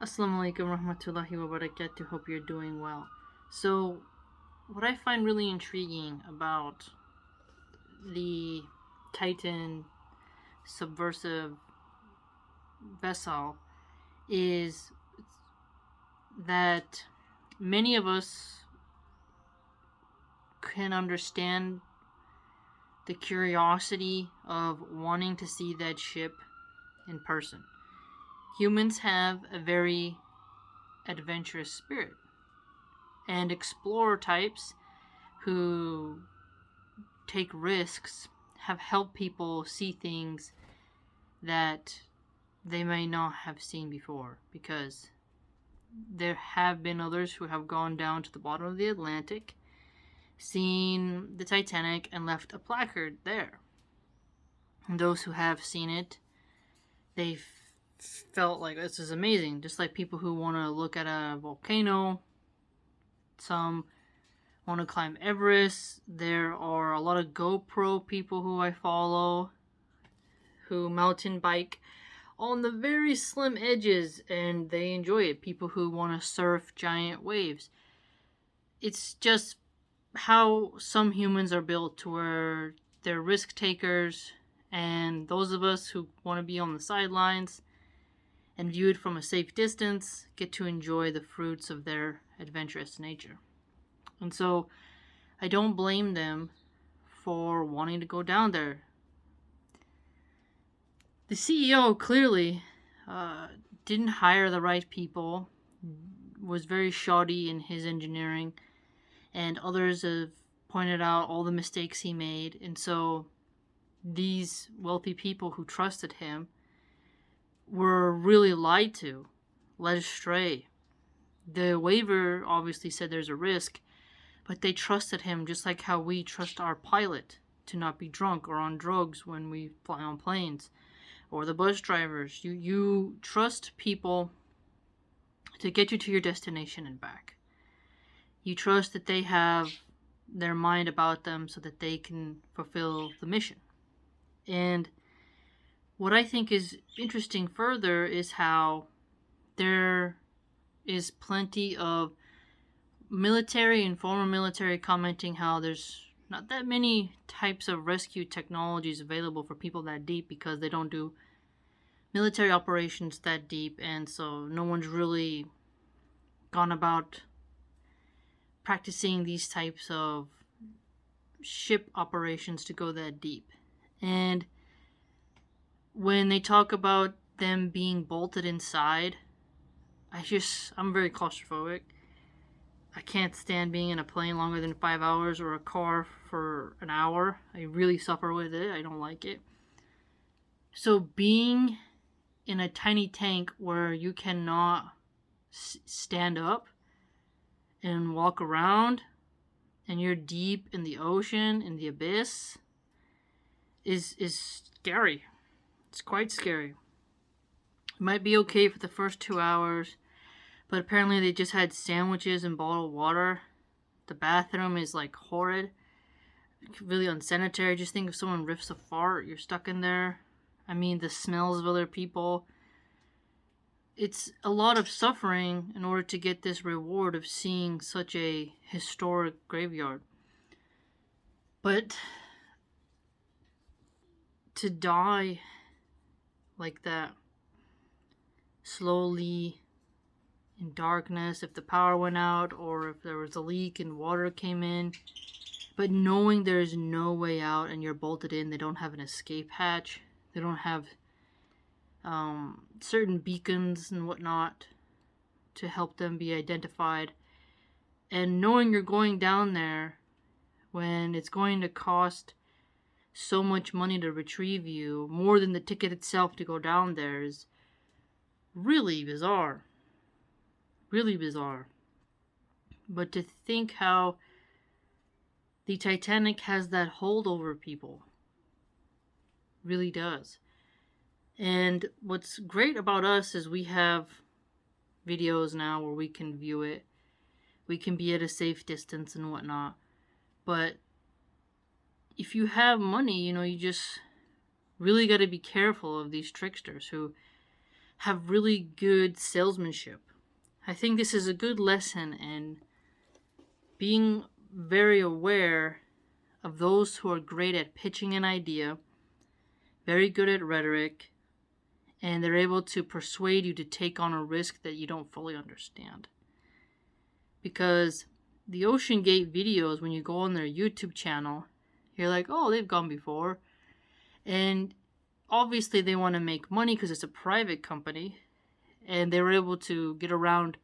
Assalamu alaikum rahmatullahi wa barakatuh. Hope you're doing well. So, what I find really intriguing about the Titan subversive vessel is that many of us can understand the curiosity of wanting to see that ship in person. Humans have a very adventurous spirit, and explorer types who take risks have helped people see things that they may not have seen before, because there have been others who have gone down to the bottom of the Atlantic, seen the Titanic, and left a placard there. And those who have seen it, they've felt like this is amazing. Just like people who want to look at a volcano, some want to climb Everest. There are a lot of GoPro people who I follow who mountain bike on the very slim edges and they enjoy it. People who want to surf giant waves. It's just how some humans are built, to where they're risk takers, and those of us who want to be on the sidelines and view it from a safe distance get to enjoy the fruits of their adventurous nature. And so I don't blame them for wanting to go down there. The CEO clearly didn't hire the right people, was very shoddy in his engineering, and others have pointed out all the mistakes he made. And so these wealthy people who trusted him were really lied to, led astray. The waiver obviously said there's a risk, but they trusted him just like how we trust our pilot to not be drunk or on drugs when we fly on planes, or the bus drivers. You trust people to get you to your destination and back. You trust that they have their mind about them so that they can fulfill the mission. And what I think is interesting further is how there is plenty of military and former military commenting how there's not that many types of rescue technologies available for people that deep, because they don't do military operations that deep, and so no one's really gone about practicing these types of ship operations to go that deep. And when they talk about them being bolted inside, I'm very claustrophobic. I can't stand being in a plane longer than 5 hours, or a car for an hour. I really suffer with it. I don't like it. So being in a tiny tank where you cannot stand up and walk around, and you're deep in the ocean, in the abyss, is scary. It's quite scary. It might be okay for the first 2 hours, but apparently they just had sandwiches and bottled water. The bathroom is like horrid, really unsanitary. Just think if someone rips a fart, you're stuck in there. I mean, the smells of other people. It's a lot of suffering in order to get this reward of seeing such a historic graveyard. But to die like that, slowly, in darkness, if the power went out or if there was a leak and water came in, but knowing there's no way out and you're bolted in, they don't have an escape hatch, they don't have certain beacons and whatnot to help them be identified, and knowing you're going down there when it's going to cost so much money to retrieve you, more than the ticket itself to go down there, is really bizarre. Really bizarre. But to think how the Titanic has that hold over people, really does. And what's great about us is we have videos now where we can view it. We can be at a safe distance and whatnot. But if you have money, you just really got to be careful of these tricksters who have really good salesmanship. I think this is a good lesson in being very aware of those who are great at pitching an idea, very good at rhetoric, and they're able to persuade you to take on a risk that you don't fully understand. Because the Ocean Gate videos, when you go on their YouTube channel, you're like, oh, they've gone before. And obviously they want to make money because it's a private company. And they were able to get around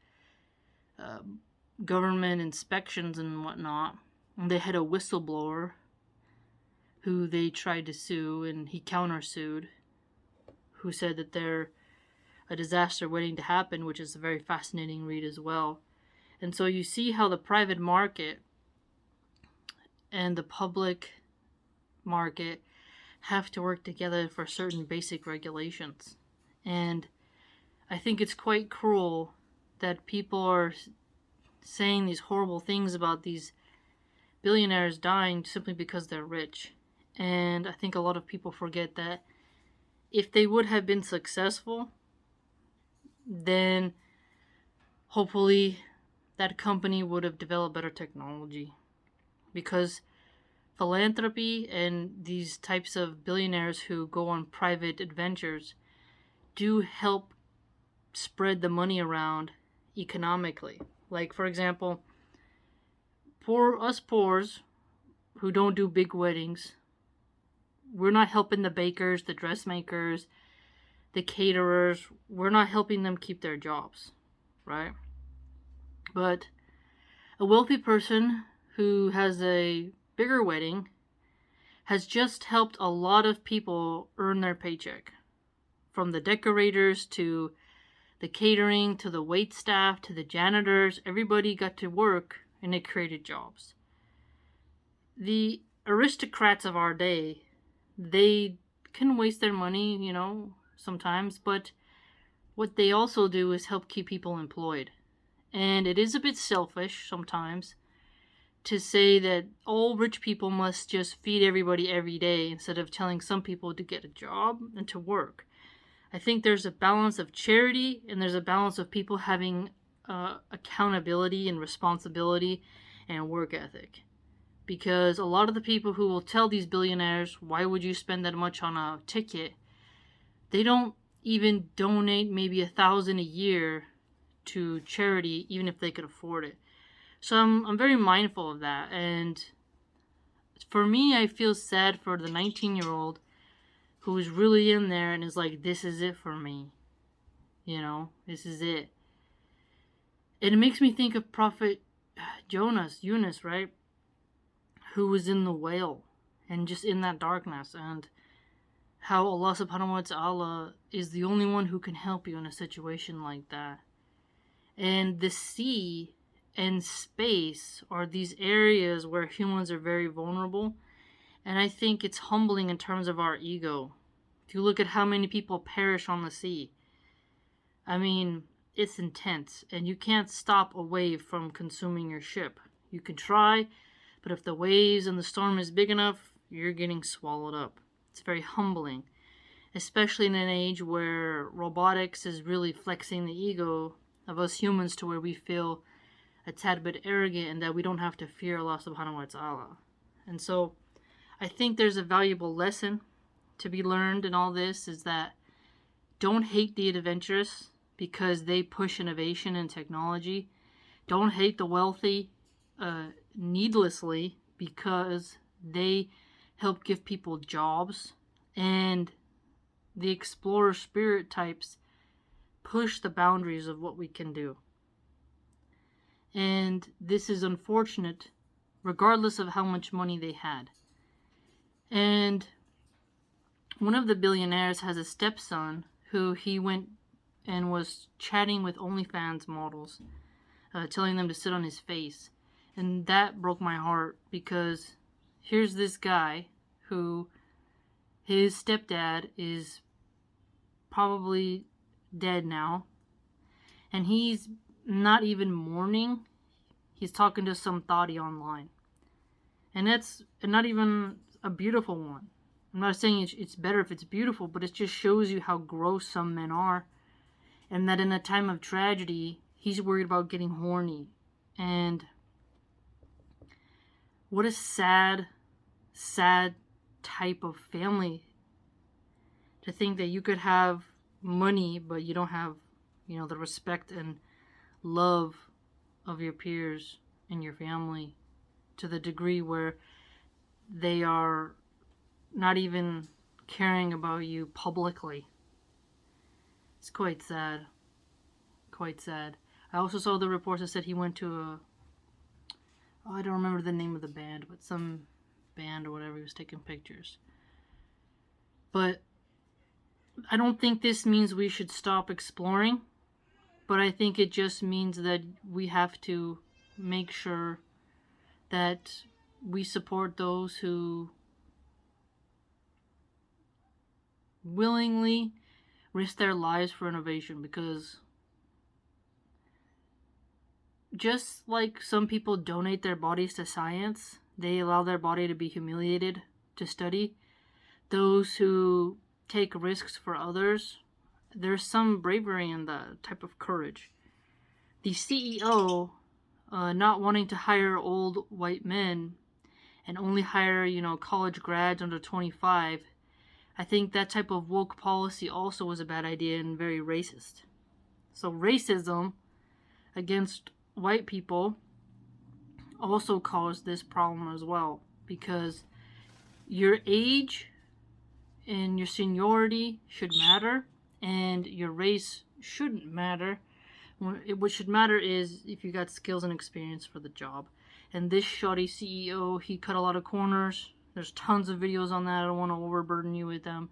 government inspections and whatnot. And they had a whistleblower who they tried to sue, and he countersued, who said that they're a disaster waiting to happen, which is a very fascinating read as well. And so you see how the private market and the public market have to work together for certain basic regulations. And I think it's quite cruel that people are saying these horrible things about these billionaires dying simply because they're rich. And I think a lot of people forget that if they would have been successful, then hopefully that company would have developed better technology. Because philanthropy and these types of billionaires who go on private adventures do help spread the money around economically. Like, for example, us poors who don't do big weddings, we're not helping the bakers, the dressmakers, the caterers. We're not helping them keep their jobs, right? But a wealthy person who has a bigger wedding has just helped a lot of people earn their paycheck. From the decorators to the catering to the wait staff to the janitors, everybody got to work and it created jobs. The aristocrats of our day, they can waste their money, sometimes, but what they also do is help keep people employed. And it is a bit selfish sometimes to say that all rich people must just feed everybody every day instead of telling some people to get a job and to work. I think there's a balance of charity and there's a balance of people having accountability and responsibility and work ethic. Because a lot of the people who will tell these billionaires, why would you spend that much on a ticket? They don't even donate maybe $1,000 a year to charity, even if they could afford it. So I'm very mindful of that. And for me, I feel sad for the 19-year-old who is really in there and is like, this is it for me. This is it. And it makes me think of Prophet Yunus, right? Who was in the whale and just in that darkness, and how Allah subhanahu wa ta'ala is the only one who can help you in a situation like that. And the sea and space are these areas where humans are very vulnerable, and I think it's humbling in terms of our ego. If you look at how many people perish on the sea, I mean, it's intense, and you can't stop a wave from consuming your ship. You can try, but if the waves and the storm is big enough, you're getting swallowed up. It's very humbling, especially in an age where robotics is really flexing the ego of us humans to where we feel a tad bit arrogant and that we don't have to fear Allah subhanahu wa ta'ala. And so I think there's a valuable lesson to be learned in all this, is that don't hate the adventurous because they push innovation and technology. Don't hate the wealthy needlessly because they help give people jobs. And the explorer spirit types push the boundaries of what we can do. And this is unfortunate regardless of how much money they had. And one of the billionaires has a stepson who he went and was chatting with OnlyFans models, telling them to sit on his face. And that broke my heart, because here's this guy who, his stepdad is probably dead now, and he's not even mourning. He's talking to some thotty online. And that's not even a beautiful one. I'm not saying it's better if it's beautiful, but it just shows you how gross some men are. and that in a time of tragedy, he's worried about getting horny. And what a sad, sad type of family to think that you could have money, but you don't have, the respect and love of your peers and your family to the degree where they are not even caring about you publicly. It's quite sad. Quite sad. I also saw the reports that said he went to I don't remember the name of the band, but some band or whatever, he was taking pictures. But I don't think this means we should stop exploring, but I think it just means that we have to make sure that we support those who willingly risk their lives for innovation, because just like some people donate their bodies to science, they allow their body to be humiliated to study. Those who take risks for others, there's some bravery in that type of courage. The CEO not wanting to hire old white men and only hire, college grads under 25, I think that type of woke policy also was a bad idea and very racist. So racism against white people also caused this problem as well, because your age and your seniority should matter, and your race shouldn't matter. What should matter is if you got skills and experience for the job. And this shoddy CEO, he cut a lot of corners. There's tons of videos on that. I don't want to overburden you with them,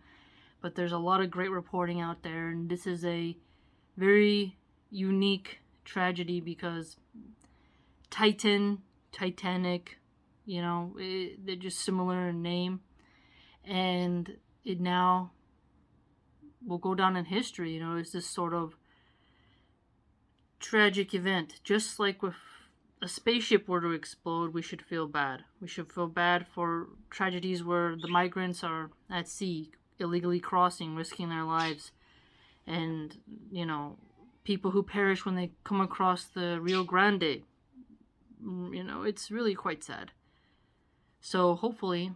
but there's a lot of great reporting out there, and this is a very unique tragedy because Titanic, they're just similar in name, and it now will go down in history. It's this sort of tragic event. Just like if a spaceship were to explode, we should feel bad. We should feel bad for tragedies where the migrants are at sea, illegally crossing, risking their lives, and, people who perish when they come across the Rio Grande. It's really quite sad. So hopefully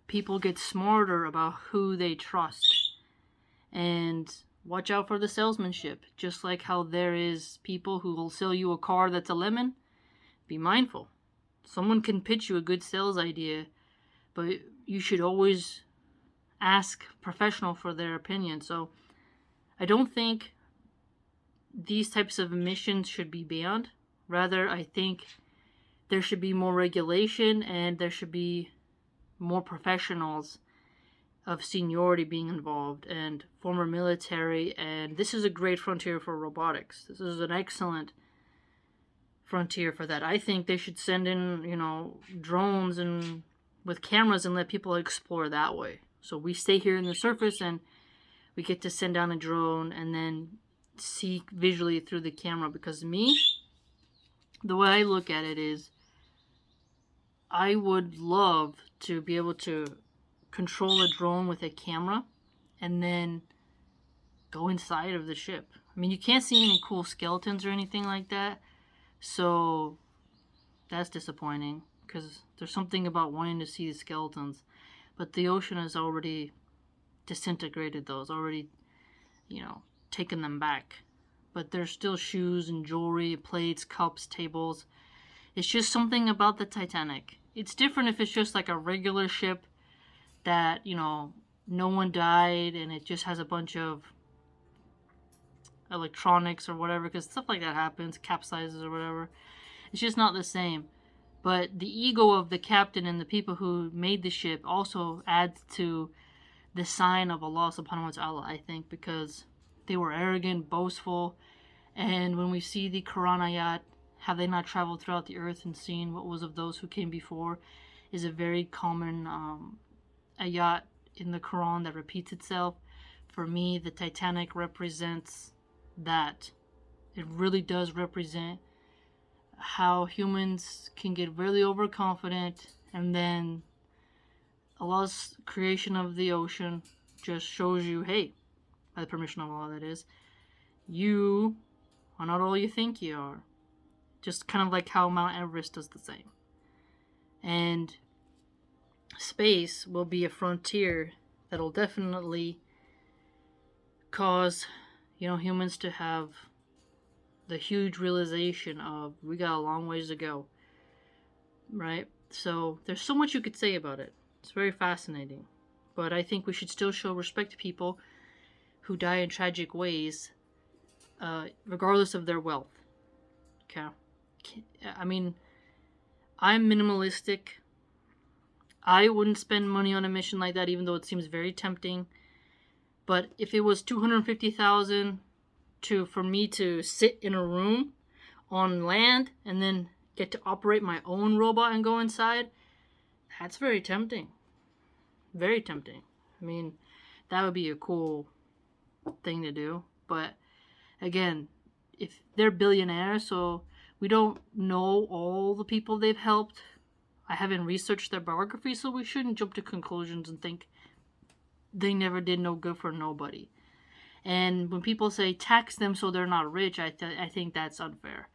people get smarter about who they trust and watch out for the salesmanship. Just like how there is people who will sell you a car that's a lemon, be mindful. Someone can pitch you a good sales idea, but you should always ask professional for their opinion. So I don't think these types of emissions should be banned. Rather, I think there should be more regulation and there should be more professionals of seniority being involved and former military. And this is a great frontier for robotics. This is an excellent frontier for that. I think they should send in, drones and with cameras and let people explore that way. So we stay here in the surface and we get to send down a drone and then see visually through the camera. Because the way I look at it is, I would love to be able to control a drone with a camera and then go inside of the ship. I mean, you can't see any cool skeletons or anything like that, so that's disappointing, because there's something about wanting to see the skeletons. But the ocean has already disintegrated those, already, taken them back. But there's still shoes and jewelry, plates, cups, tables. It's just something about the Titanic. It's different if it's just like a regular ship that, no one died and it just has a bunch of electronics or whatever, because stuff like that happens, capsizes or whatever. It's just not the same. But the ego of the captain and the people who made the ship also adds to the sign of Allah subhanahu wa ta'ala, I think, because they were arrogant, boastful, and when we see the Quran ayat, have they not traveled throughout the earth and seen what was of those who came before, is a very common ayat in the Quran that repeats itself. For me, the Titanic represents that. It really does represent how humans can get really overconfident, and then Allah's creation of the ocean just shows you, hey, by the permission of Allah, that is, you are not all you think you are. Just kind of like how Mount Everest does the same. And space will be a frontier that'll definitely cause, humans to have the huge realization of we got a long ways to go, right? So there's so much you could say about it. It's very fascinating. But I think we should still show respect to people who die in tragic ways, regardless of their wealth. Okay? I mean, I'm minimalistic. I wouldn't spend money on a mission like that, even though it seems very tempting. But if it was $250,000 for me to sit in a room on land and then get to operate my own robot and go inside, that's very tempting. Very tempting. I mean, that would be a cool thing to do. But again, if they're billionaires, so we don't know all the people they've helped. I haven't researched their biography, so we shouldn't jump to conclusions and think they never did no good for nobody. And when people say tax them so they're not rich, I think that's unfair.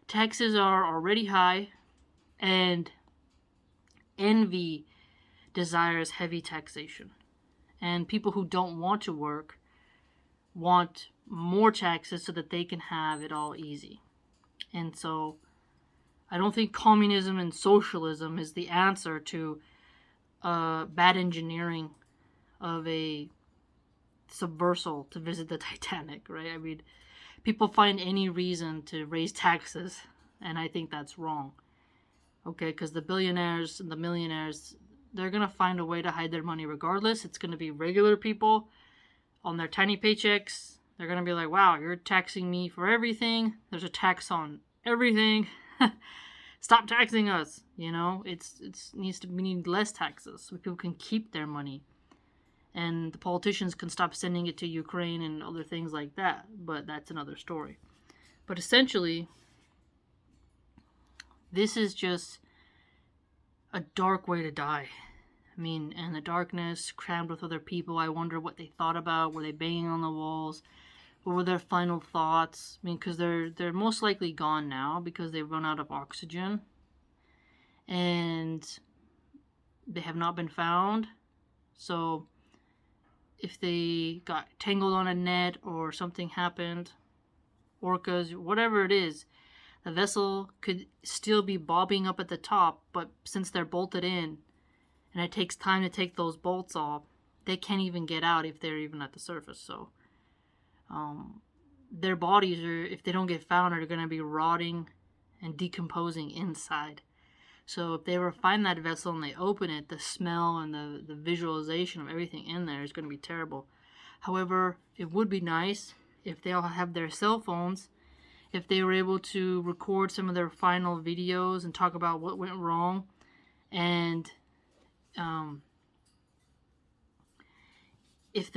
Taxes are already high, and envy desires heavy taxation. And people who don't want to work want more taxes so that they can have it all easy. And so I don't think communism and socialism is the answer to bad engineering of a subversal to visit the Titanic, right? I mean, people find any reason to raise taxes, and I think that's wrong. Okay, because the billionaires and the millionaires, they're going to find a way to hide their money regardless. It's going to be regular people on their tiny paychecks. They're going to be like, wow, you're taxing me for everything. There's a tax on everything. Stop taxing us. We need less taxes so people can keep their money. And the politicians can stop sending it to Ukraine and other things like that. But that's another story. But essentially, this is just a dark way to die. I mean, in the darkness, crammed with other people, I wonder what they thought about. Were they banging on the walls? What were their final thoughts? I mean, because they're most likely gone now because they've run out of oxygen. And they have not been found. So if they got tangled on a net or something happened, orcas, whatever it is, the vessel could still be bobbing up at the top, but since they're bolted in, and it takes time to take those bolts off, they can't even get out if they're even at the surface. So their bodies, if they don't get found, are going to be rotting and decomposing inside. So if they ever find that vessel and they open it, the smell and the visualization of everything in there is going to be terrible. However, it would be nice if they all have their cell phones, if they were able to record some of their final videos and talk about what went wrong. And if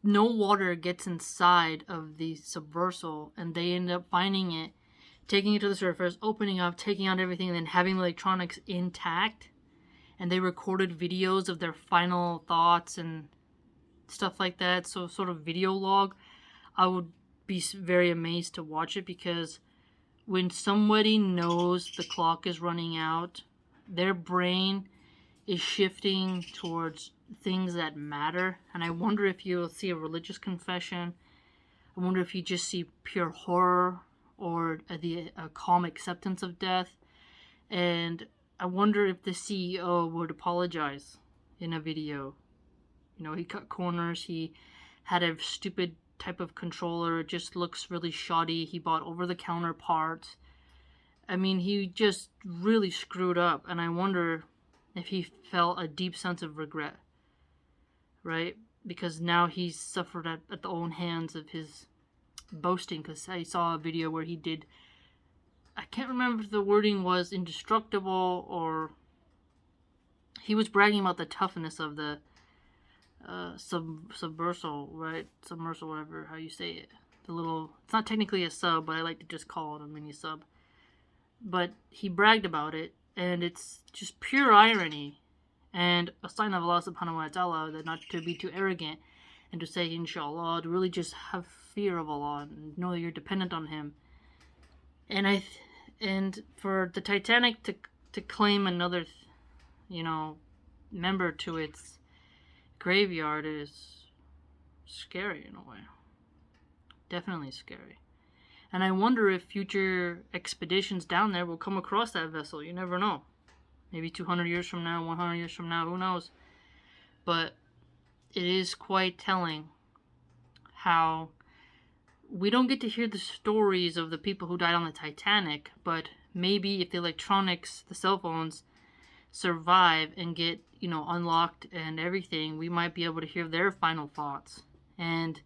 no water gets inside of the subversal and they end up finding it, taking it to the surface, opening up, taking out everything, and then having the electronics intact, and they recorded videos of their final thoughts and stuff like that, so sort of video log, I would be very amazed to watch it, because when somebody knows the clock is running out, their brain is shifting towards things that matter. And I wonder if you'll see a religious confession. I wonder if you just see pure horror or a calm acceptance of death. And I wonder if the CEO would apologize in a video. He cut corners. He had a stupid type of controller. It just looks really shoddy. He bought over-the-counter parts. I mean, he just really screwed up. And I wonder if he felt a deep sense of regret, right? Because now he's suffered at the own hands of his boasting. Because I saw a video where he did, I can't remember if the wording was indestructible or he was bragging about the toughness of the subversal, right? Submersal, whatever, how you say it. It's not technically a sub, but I like to just call it a mini sub. But he bragged about it, and it's just pure irony and a sign of Allah subhanahu wa ta'ala that not to be too arrogant, and to say inshallah, to really just have fear of Allah and know that you're dependent on Him. And for the Titanic to claim another, member to its graveyard is scary in a way. Definitely scary. And I wonder if future expeditions down there will come across that vessel. You never know. Maybe 200 years from now, 100 years from now, who knows? But it is quite telling how we don't get to hear the stories of the people who died on the Titanic, but maybe if the electronics, the cell phones, survive and get, unlocked and everything, we might be able to hear their final thoughts. And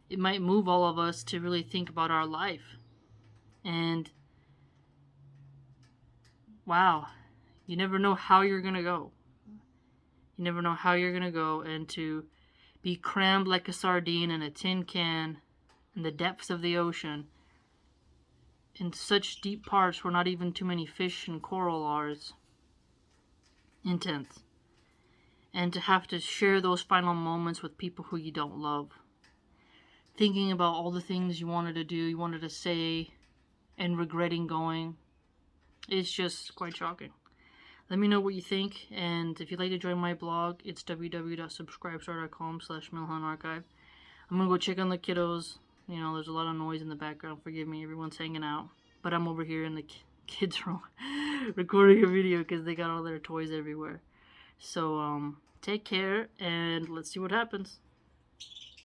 it might move all of us to really think about our life. And wow, you never know how you're going to go. You never know how you're going to go, and to be crammed like a sardine in a tin can in the depths of the ocean, in such deep parts where not even too many fish and coral are, is intense. And to have to share those final moments with people who you don't love. Thinking about all the things you wanted to do, you wanted to say, and regretting going. It's just quite shocking. Let me know what you think, and if you'd like to join my blog, it's www.subscribestar.com/MilahanArchive. I'm going to go check on the kiddos. There's a lot of noise in the background. Forgive me, everyone's hanging out. But I'm over here in the kids' room recording a video because they got all their toys everywhere. So, take care, and let's see what happens.